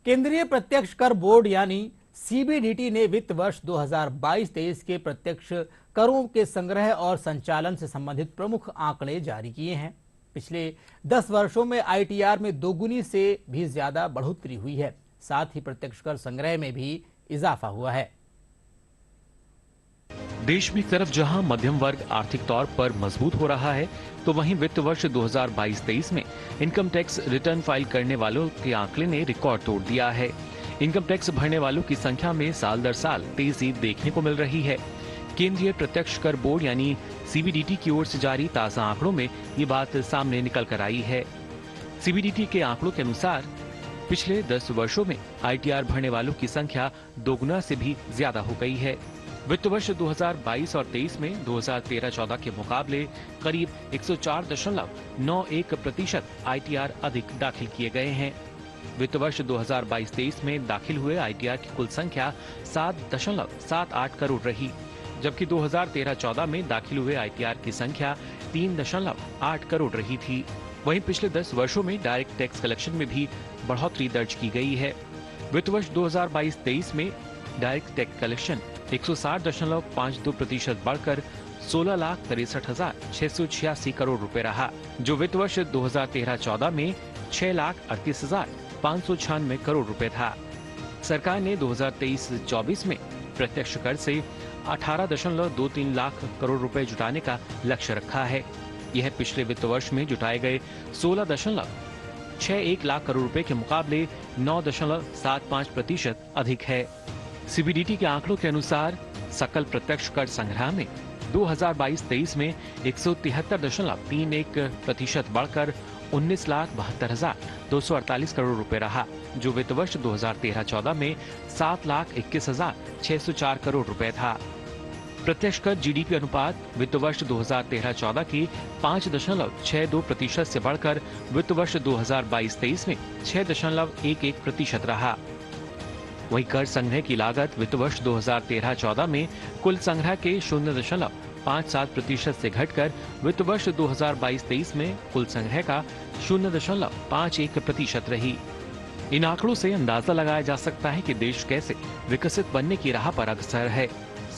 केंद्रीय प्रत्यक्ष कर बोर्ड यानी सीबीडीटी ने वित्त वर्ष 2022-23 के प्रत्यक्ष करों के संग्रह और संचालन से संबंधित प्रमुख आंकड़े जारी किए हैं। पिछले 10 वर्षों में आईटीआर में दोगुनी से भी ज्यादा बढ़ोतरी हुई है। साथ ही प्रत्यक्ष कर संग्रह में भी इजाफा हुआ है। देश में एक तरफ जहां मध्यम वर्ग आर्थिक तौर पर मजबूत हो रहा है, तो वहीं वित्त वर्ष 2022-23 में इनकम टैक्स रिटर्न फाइल करने वालों के आंकड़े ने रिकॉर्ड तोड़ दिया है। इनकम टैक्स भरने वालों की संख्या में साल दर साल तेजी देखने को मिल रही है। केंद्रीय प्रत्यक्ष कर बोर्ड यानी सीबीडीटी की ओर से जारी ताजा आंकड़ों में ये बात सामने निकल कर आई है। सीबीडीटी के आंकड़ों के अनुसार पिछले 10 वर्षों में आईटीआर भरने वालों की संख्या दोगुना से भी ज्यादा हो गई है। वित्त वर्ष 2022 और 23 में 2013-14 के मुकाबले करीब 104.91% आईटीआर अधिक दाखिल किए गए हैं। वित्त वर्ष 2022-23 में दाखिल हुए आईटीआर की कुल संख्या 7.78 करोड़ रही, जबकि 2013-14 में दाखिल हुए आईटीआर की संख्या 3.8 करोड़ रही थी। वहीं पिछले 10 वर्षों में डायरेक्ट टैक्स कलेक्शन में भी बढ़ोतरी दर्ज की गई है। वित्त वर्ष 2022-23 में डायरेक्ट टैक्स कलेक्शन 160.52% बढ़कर 16,63,686 करोड़ रुपए रहा, जो वित्त वर्ष 2013-14 में 6,38,596 करोड़ रुपए था। सरकार ने 2023-24 में प्रत्यक्ष कर से 18.23 लाख करोड़ रुपए जुटाने का लक्ष्य रखा है। यह पिछले वित्त वर्ष में जुटाए गए 16.61 लाख करोड़ रुपए के मुकाबले 9.75% अधिक है। सीबीडीटी के आंकड़ों के अनुसार सकल प्रत्यक्ष कर संग्रह में 2022-23 में 173.31% बढ़कर 19,72,248 करोड़ रुपए रहा, जो वित्त वर्ष 2013-14 में 7,21,604 करोड़ रुपए था। प्रत्यक्ष कर जीडीपी अनुपात वित्त वर्ष 2013-14 की 5.62% से बढ़कर वित्त वर्ष 2022-23 में 6.11% रहा। वहीं कर संग्रह की लागत वित्त वर्ष 2013-14 में कुल संग्रह के 0.57% से घटकर वित्त वर्ष 2022-23 में कुल संग्रह का 0.51% रही। इन आंकड़ों से अंदाजा लगाया जा सकता है कि देश कैसे विकसित बनने की राह पर अग्रसर है।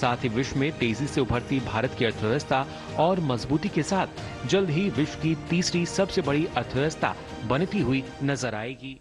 साथ ही विश्व में तेजी से उभरती भारत की अर्थव्यवस्था और मजबूती के साथ जल्द ही विश्व की तीसरी सबसे बड़ी अर्थव्यवस्था बनती हुई नजर आएगी।